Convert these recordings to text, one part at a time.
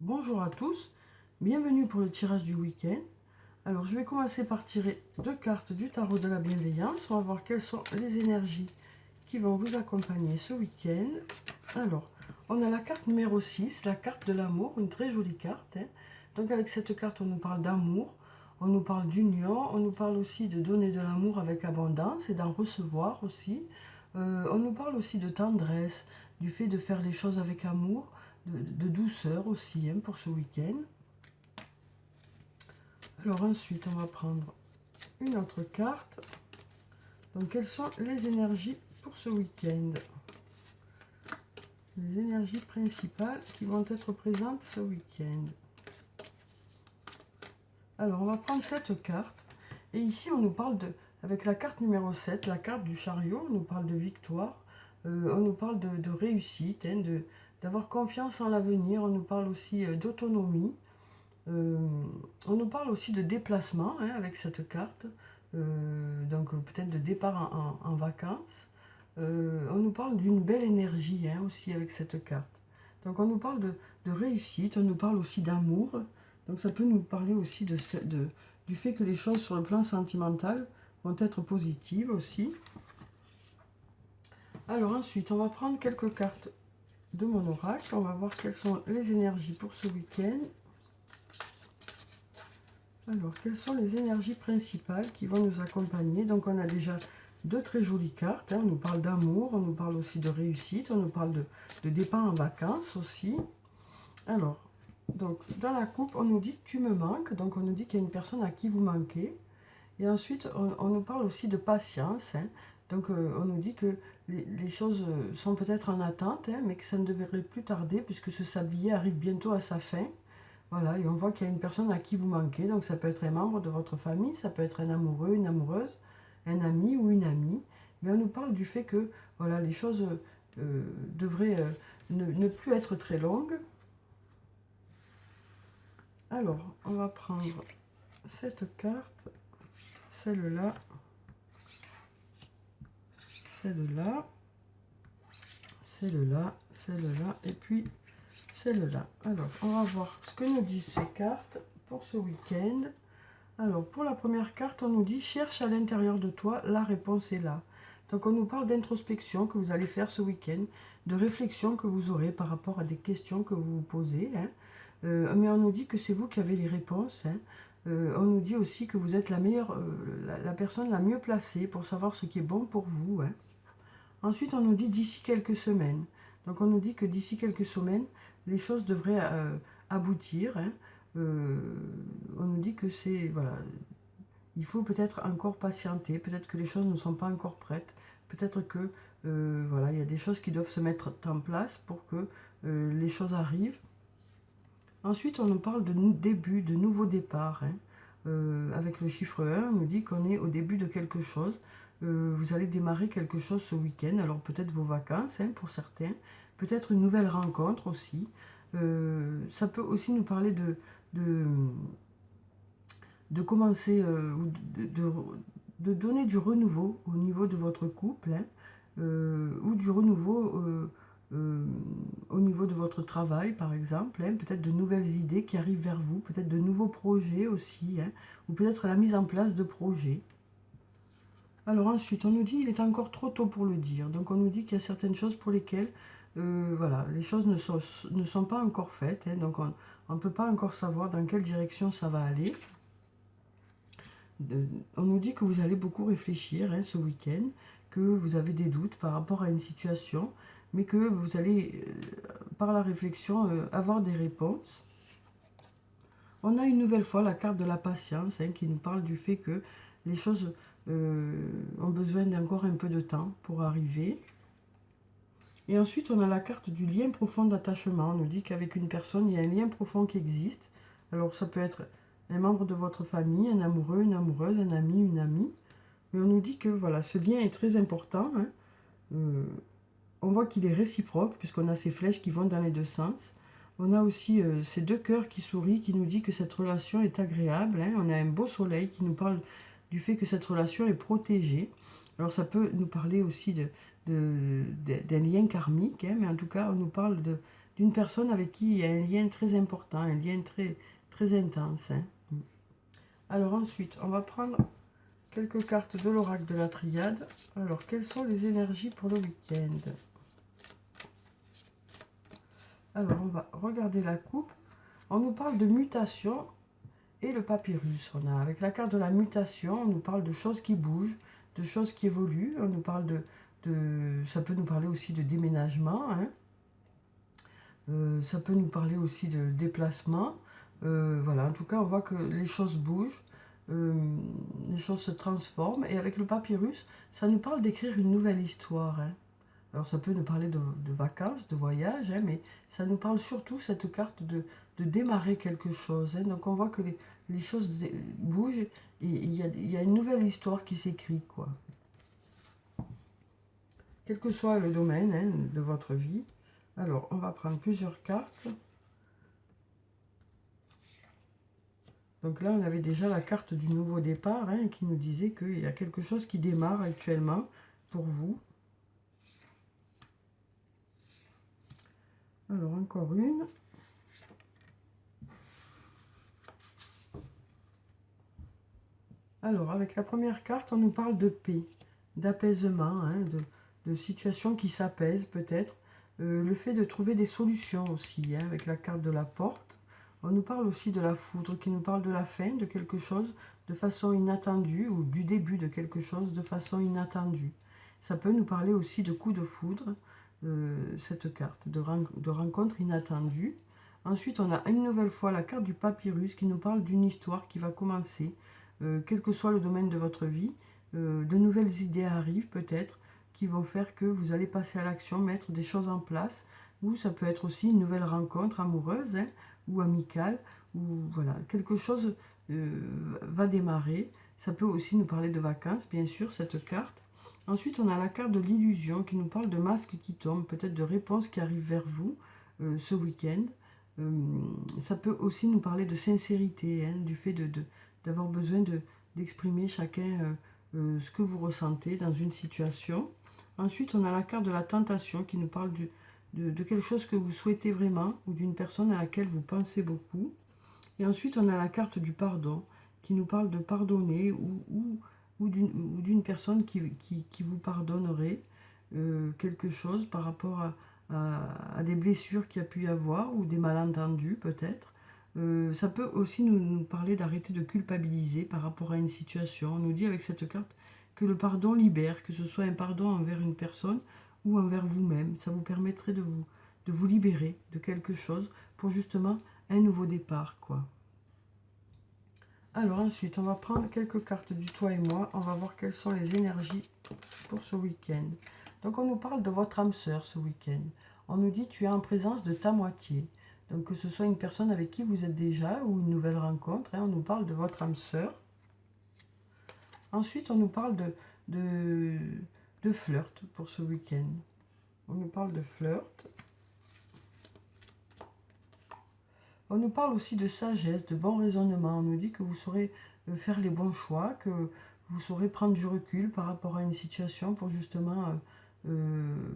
Bonjour à tous, bienvenue pour le tirage du week-end. Alors je vais commencer par tirer deux cartes du tarot de la bienveillance. On va voir quelles sont les énergies qui vont vous accompagner ce week-end. Alors, on a la carte numéro 6, la carte de l'amour, une très jolie carte. Donc avec cette carte, on nous parle d'amour, on nous parle d'union, on nous parle aussi de donner de l'amour avec abondance et d'en recevoir aussi. On nous parle aussi de tendresse, du fait de faire les choses avec amour, de douceur aussi pour ce week-end. Alors ensuite, on va prendre une autre carte. Donc quelles sont les énergies pour ce week-end? Les énergies principales qui vont être présentes ce week-end. Alors on va prendre cette carte. Et ici on nous parle avec la carte numéro 7, la carte du chariot, on nous parle de victoire. On nous parle de réussite, d'avoir confiance en l'avenir. On nous parle aussi d'autonomie. On nous parle aussi de déplacement avec cette carte, donc peut-être de départ en vacances. On nous parle d'une belle énergie aussi avec cette carte. Donc on nous parle de réussite, on nous parle aussi d'amour. Donc ça peut nous parler aussi du fait que les choses sur le plan sentimental vont être positives aussi. Alors ensuite, on va prendre quelques cartes de mon oracle. On va voir quelles sont les énergies pour ce week-end. Alors, quelles sont les énergies principales qui vont nous accompagner? Donc, on a déjà deux très jolies cartes. On nous parle d'amour, on nous parle aussi de réussite, on nous parle de départ en vacances aussi. Alors, donc, dans la coupe, on nous dit « tu me manques ». Donc, on nous dit qu'il y a une personne à qui vous manquez. Et ensuite, on nous parle aussi de patience. Donc, on nous dit que les choses sont peut-être en attente, mais que ça ne devrait plus tarder puisque ce sablier arrive bientôt à sa fin. Voilà, et on voit qu'il y a une personne à qui vous manquez, donc ça peut être un membre de votre famille, ça peut être un amoureux, une amoureuse, un ami ou une amie. Mais on nous parle du fait que voilà, les choses devraient ne plus être très longues. Alors, on va prendre cette carte, celle-là, celle-là, celle-là, celle-là, et puis celle-là. Alors, on va voir ce que nous disent ces cartes pour ce week-end. Alors, pour la première carte, on nous dit « Cherche à l'intérieur de toi, la réponse est là ». Donc, on nous parle d'introspection que vous allez faire ce week-end, de réflexion que vous aurez par rapport à des questions que vous vous posez. Mais on nous dit que c'est vous qui avez les réponses. On nous dit aussi que vous êtes la meilleure, la personne la mieux placée pour savoir ce qui est bon pour vous. Ensuite, on nous dit « D'ici quelques semaines ». Donc, on nous dit que d'ici quelques semaines, les choses devraient aboutir. On nous dit que c'est, voilà, il faut peut-être encore patienter, peut-être que les choses ne sont pas encore prêtes, peut-être que, voilà, il y a des choses qui doivent se mettre en place pour que les choses arrivent. Ensuite, on nous parle de début, de nouveau départ. Avec le chiffre 1, on nous dit qu'on est au début de quelque chose. Vous allez démarrer quelque chose ce week-end, alors peut-être vos vacances pour certains, peut-être une nouvelle rencontre aussi. Ça peut aussi nous parler de commencer, de donner du renouveau au niveau de votre couple, ou du renouveau au niveau de votre travail, par exemple, peut-être de nouvelles idées qui arrivent vers vous, peut-être de nouveaux projets aussi, ou peut-être la mise en place de projets. Alors ensuite, on nous dit il est encore trop tôt pour le dire. Donc on nous dit qu'il y a certaines choses pour lesquelles voilà, les choses ne sont pas encore faites. Donc on ne peut pas encore savoir dans quelle direction ça va aller. On nous dit que vous allez beaucoup réfléchir ce week-end, que vous avez des doutes par rapport à une situation, mais que vous allez, par la réflexion, avoir des réponses. On a une nouvelle fois la carte de la patience qui nous parle du fait que les choses ont besoin d'encore un peu de temps pour arriver. Et ensuite, on a la carte du lien profond d'attachement. On nous dit qu'avec une personne, il y a un lien profond qui existe. Alors, ça peut être un membre de votre famille, un amoureux, une amoureuse, un ami, une amie. Mais on nous dit que voilà, ce lien est très important. On voit qu'il est réciproque, puisqu'on a ces flèches qui vont dans les deux sens. On a aussi ces deux cœurs qui sourient, qui nous dit que cette relation est agréable. On a un beau soleil qui nous parle du fait que cette relation est protégée. Alors ça peut nous parler aussi d'un lien karmique, mais en tout cas on nous parle d'une personne avec qui il y a un lien très important, un lien très, très intense. Hein. Alors ensuite, on va prendre quelques cartes de l'oracle de la triade. Alors, quelles sont les énergies pour le week-end? Alors, on va regarder la coupe. On nous parle de mutation et le papyrus. On a, avec la carte de la mutation, on nous parle de choses qui bougent, de choses qui évoluent. On nous parle ça peut nous parler aussi de déménagement. Hein. Ça peut nous parler aussi de déplacement. Voilà, en tout cas, on voit que les choses bougent. Les choses se transforment. Et avec le papyrus, ça nous parle d'écrire une nouvelle histoire. Hein. Alors ça peut nous parler de vacances, de voyage, hein, mais ça nous parle surtout, cette carte, de démarrer quelque chose. Hein. Donc on voit que les choses bougent et il y a une nouvelle histoire qui s'écrit, quoi. Quel que soit le domaine, hein, de votre vie. Alors on va prendre plusieurs cartes. Donc là on avait déjà la carte du nouveau départ, hein, qui nous disait qu'il y a quelque chose qui démarre actuellement pour vous. Alors encore une. Alors avec la première carte, on nous parle de paix, d'apaisement, hein, de situations qui s'apaisent peut-être. Le fait de trouver des solutions aussi, hein, avec la carte de la porte. On nous parle aussi de la foudre, qui nous parle de la fin de quelque chose de façon inattendue, ou du début de quelque chose de façon inattendue. Ça peut nous parler aussi de coups de foudre, cette carte, de rencontre inattendue. Ensuite, on a une nouvelle fois la carte du papyrus qui nous parle d'une histoire qui va commencer, quel que soit le domaine de votre vie. De nouvelles idées arrivent peut-être, qui vont faire que vous allez passer à l'action, mettre des choses en place, ou ça peut être aussi une nouvelle rencontre amoureuse, hein, ou amicale, ou voilà, quelque chose va démarrer. Ça peut aussi nous parler de vacances, bien sûr, cette carte. Ensuite, on a la carte de l'illusion qui nous parle de masques qui tombent, peut-être de réponses qui arrivent vers vous ce week-end. Ça peut aussi nous parler de sincérité, hein, du fait d'avoir besoin d'exprimer chacun ce que vous ressentez dans une situation. Ensuite, on a la carte de la tentation qui nous parle de quelque chose que vous souhaitez vraiment ou d'une personne à laquelle vous pensez beaucoup. Et ensuite, on a la carte du pardon qui nous parle de pardonner ou d'une personne qui vous pardonnerait quelque chose par rapport à des blessures qu'il y a pu y avoir ou des malentendus peut-être. Ça peut aussi nous parler d'arrêter de culpabiliser par rapport à une situation. On nous dit avec cette carte que le pardon libère, que ce soit un pardon envers une personne ou envers vous-même. Ça vous permettrait de vous libérer de quelque chose pour justement un nouveau départ, quoi. Alors ensuite, on va prendre quelques cartes du toi et moi. On va voir quelles sont les énergies pour ce week-end. Donc on nous parle de votre âme sœur ce week-end. On nous dit tu es en présence de ta moitié. Donc que ce soit une personne avec qui vous êtes déjà ou une nouvelle rencontre, hein, on nous parle de votre âme sœur. Ensuite, on nous parle de flirt pour ce week-end. On nous parle de flirt. On nous parle aussi de sagesse, de bon raisonnement. On nous dit que vous saurez faire les bons choix, que vous saurez prendre du recul par rapport à une situation pour justement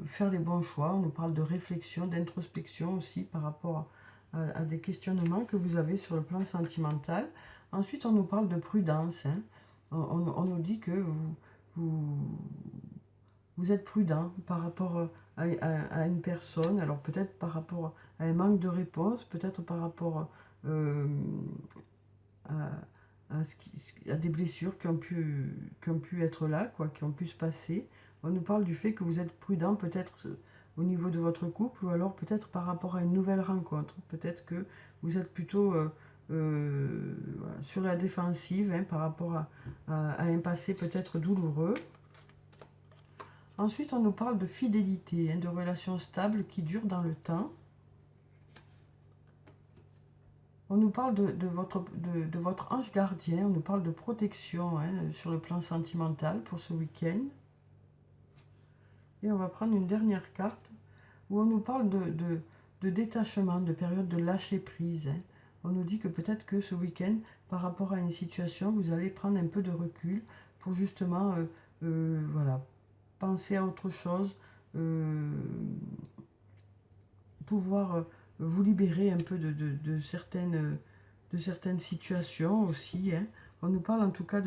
faire les bons choix. On nous parle de réflexion, d'introspection aussi par rapport à des questionnements que vous avez sur le plan sentimental. Ensuite, on nous parle de prudence. Hein. On nous dit que vous êtes prudent par rapport à une personne, alors peut-être par rapport à un manque de réponse, peut-être par rapport à des blessures qui ont pu être là, quoi, qui ont pu se passer. On nous parle du fait que vous êtes prudent peut-être au niveau de votre couple ou alors peut-être par rapport à une nouvelle rencontre. Peut-être que vous êtes plutôt sur la défensive, hein, par rapport à un passé peut-être douloureux. Ensuite, on nous parle de fidélité, hein, de relations stables qui durent dans le temps. On nous parle de votre ange gardien, on nous parle de protection, hein, sur le plan sentimental pour ce week-end. Et on va prendre une dernière carte où on nous parle de détachement, de période de lâcher prise. Hein. On nous dit que peut-être que ce week-end, par rapport à une situation, vous allez prendre un peu de recul pour justement voilà, penser à autre chose, pouvoir vous libérer un peu de certaines situations aussi. Hein. On nous parle en tout cas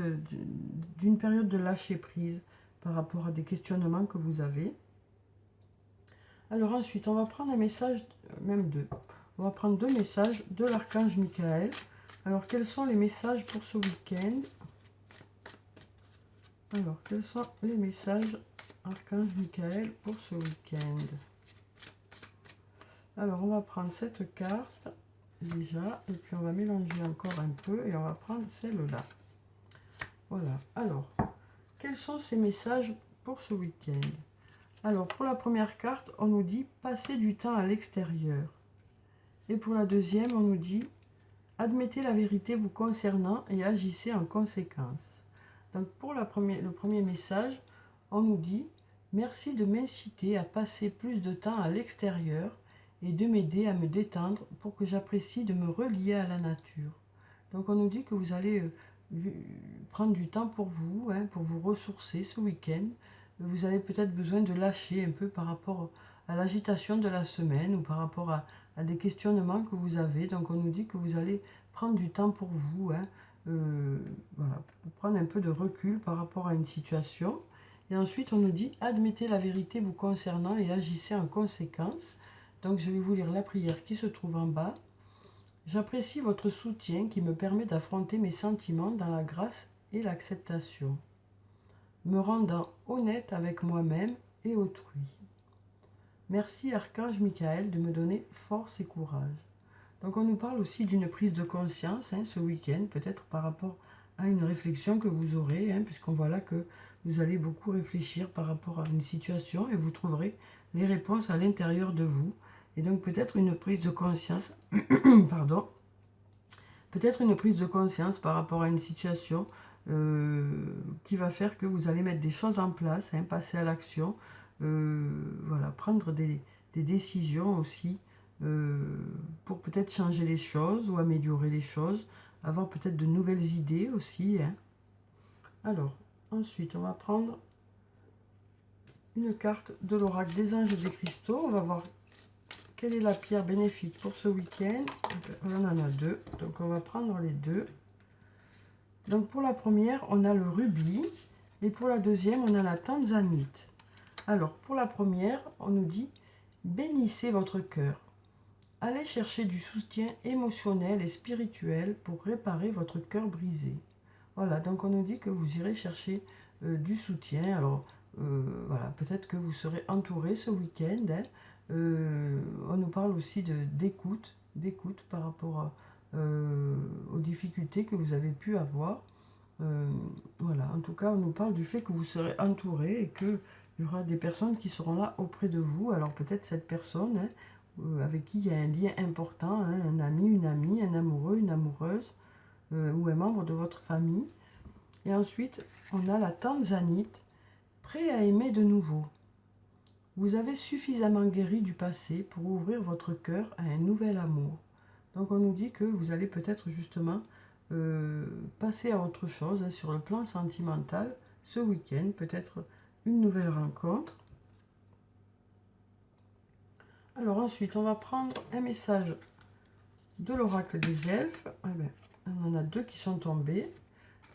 d'une période de lâcher prise par rapport à des questionnements que vous avez. Alors ensuite, on va prendre un message, même deux. On va prendre 2 messages de l'archange Michael. Alors, quels sont les messages pour ce week-end? Alors, quels sont les messages archange Michael pour ce week-end? Alors, on va prendre cette carte déjà, et puis on va mélanger encore un peu, et on va prendre celle-là. Voilà. Alors, quels sont ces messages pour ce week-end? Alors, pour la première carte, on nous dit « Passez du temps à l'extérieur ». Et pour la deuxième, on nous dit « Admettez la vérité vous concernant et agissez en conséquence ». Donc, pour le premier message, on nous dit « Merci de m'inciter à passer plus de temps à l'extérieur et de m'aider à me détendre pour que j'apprécie de me relier à la nature. » Donc, on nous dit que vous allez prendre du temps pour vous, hein, pour vous ressourcer ce week-end. Vous avez peut-être besoin de lâcher un peu par rapport à l'agitation de la semaine ou par rapport à des questionnements que vous avez. Donc, on nous dit que vous allez prendre du temps pour vous, hein, voilà, pour prendre un peu de recul par rapport à une situation. Et ensuite, on nous dit « Admettez la vérité vous concernant et agissez en conséquence ». Donc, je vais vous lire la prière qui se trouve en bas. « J'apprécie votre soutien qui me permet d'affronter mes sentiments dans la grâce et l'acceptation, me rendant honnête avec moi-même et autrui. Merci Archange Michael de me donner force et courage. » Donc on nous parle aussi d'une prise de conscience, hein, ce week-end, peut-être par rapport à une réflexion que vous aurez, hein, puisqu'on voit là que vous allez beaucoup réfléchir par rapport à une situation et vous trouverez les réponses à l'intérieur de vous. Et donc peut-être une prise de conscience, pardon, peut-être une prise de conscience par rapport à une situation qui va faire que vous allez mettre des choses en place, hein, passer à l'action, voilà, prendre des décisions aussi pour peut-être changer les choses ou améliorer les choses, avoir peut-être de nouvelles idées aussi. Hein. Alors, ensuite, on va prendre une carte de l'oracle des anges et des cristaux. On va voir quelle est la pierre bénéfique pour ce week-end. On en a 2, donc on va prendre les 2. Donc pour la première, on a le rubis, et pour la deuxième, on a la tanzanite. Alors pour la première, on nous dit « Bénissez votre cœur. Allez chercher du soutien émotionnel et spirituel pour réparer votre cœur brisé. » Voilà, donc on nous dit que vous irez chercher du soutien. Alors voilà, peut-être que vous serez entouré ce week-end. Hein. On nous parle aussi d'écoute par rapport aux difficultés que vous avez pu avoir. Voilà, en tout cas, on nous parle du fait que vous serez entouré et qu'il y aura des personnes qui seront là auprès de vous. Alors peut-être cette personne, hein, avec qui il y a un lien important, hein, un ami, une amie, un amoureux, une amoureuse, ou un membre de votre famille. Et ensuite, on a la tanzanite, prêt à aimer de nouveau. Vous avez suffisamment guéri du passé pour ouvrir votre cœur à un nouvel amour. Donc on nous dit que vous allez peut-être justement passer à autre chose, hein, sur le plan sentimental ce week-end, peut-être une nouvelle rencontre. Alors ensuite, on va prendre un message de l'oracle des elfes. Eh bien, on en a 2 qui sont tombés.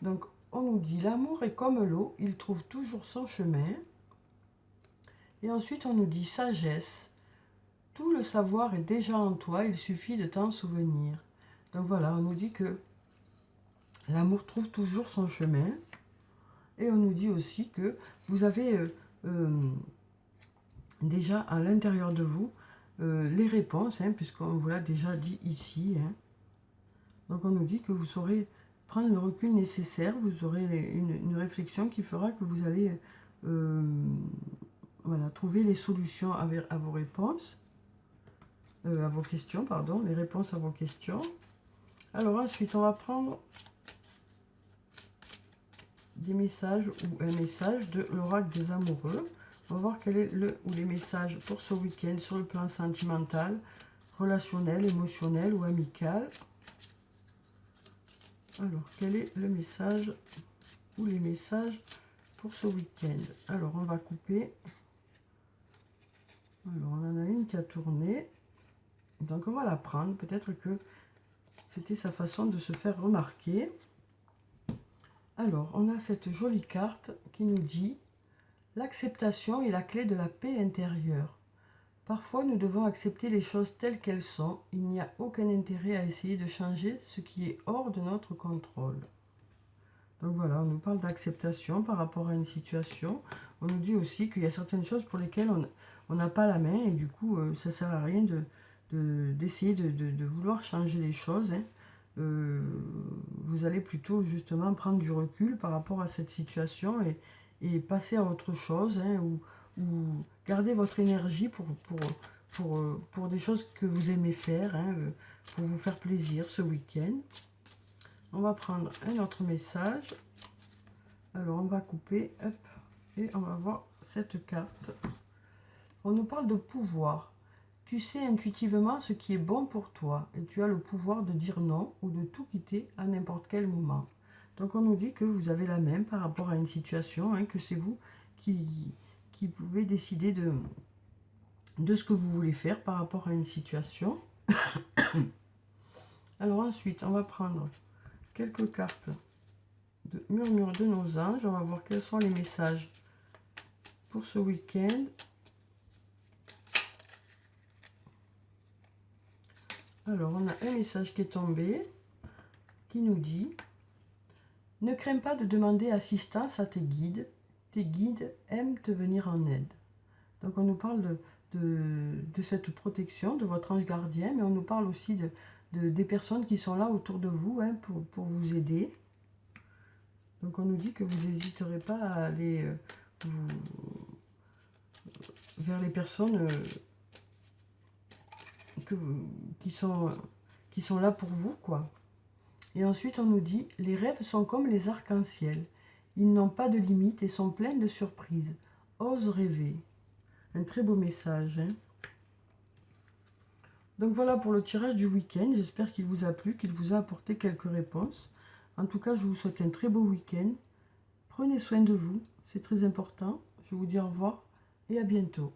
Donc on nous dit « L'amour est comme l'eau, il trouve toujours son chemin. » Et ensuite, on nous dit « Sagesse. Tout le savoir est déjà en toi, il suffit de t'en souvenir. » Donc voilà, on nous dit que l'amour trouve toujours son chemin. Et on nous dit aussi que vous avez déjà à l'intérieur de vous les réponses, hein, puisqu'on vous l'a déjà dit ici. Hein. Donc on nous dit que vous saurez prendre le recul nécessaire, vous aurez une réflexion qui fera que vous allez voilà, trouver les solutions à vos réponses, à vos questions, pardon, les réponses à vos questions. Alors ensuite, on va prendre des messages ou un message de l'oracle des amoureux. On va voir quel est les messages pour ce week-end sur le plan sentimental, relationnel, émotionnel ou amical. Alors, quel est le message ou les messages pour ce week-end? Alors, on va couper. Alors, on en a une qui a tourné. Donc on va la prendre, peut-être que c'était sa façon de se faire remarquer. Alors, on a cette jolie carte qui nous dit « L'acceptation est la clé de la paix intérieure. Parfois, nous devons accepter les choses telles qu'elles sont. Il n'y a aucun intérêt à essayer de changer ce qui est hors de notre contrôle. » Donc voilà, on nous parle d'acceptation par rapport à une situation. On nous dit aussi qu'il y a certaines choses pour lesquelles on n'a pas la main et du coup, ça ne sert à rien d'essayer de vouloir changer les choses. Hein. Vous allez plutôt justement prendre du recul par rapport à cette situation et passer à autre chose, hein, ou garder votre énergie pour des choses que vous aimez faire, hein, pour vous faire plaisir ce week-end. On va prendre un autre message. Alors on va couper, hop, et on va voir cette carte. On nous parle de pouvoir. Tu sais intuitivement ce qui est bon pour toi et tu as le pouvoir de dire non ou de tout quitter à n'importe quel moment. Donc on nous dit que vous avez la main par rapport à une situation, hein, que c'est vous qui pouvez décider de ce que vous voulez faire par rapport à une situation. Alors ensuite, on va prendre quelques cartes de murmure de nos anges. On va voir quels sont les messages pour ce week-end. Alors, on a un message qui est tombé, qui nous dit « Ne crains pas de demander assistance à tes guides. Tes guides aiment te venir en aide. » Donc, on nous parle de cette protection, de votre ange gardien, mais on nous parle aussi des personnes qui sont là autour de vous, hein, pour vous aider. Donc, on nous dit que vous n'hésiterez pas à aller vers les personnes qui sont là pour vous, quoi. Et ensuite, on nous dit « Les rêves sont comme les arcs-en-ciel. Ils n'ont pas de limite et sont pleins de surprises. Ose rêver. » Un très beau message, hein. Donc voilà pour le tirage du week-end. J'espère qu'il vous a plu, qu'il vous a apporté quelques réponses. En tout cas, je vous souhaite un très beau week-end. Prenez soin de vous, c'est très important. Je vous dis au revoir et à bientôt.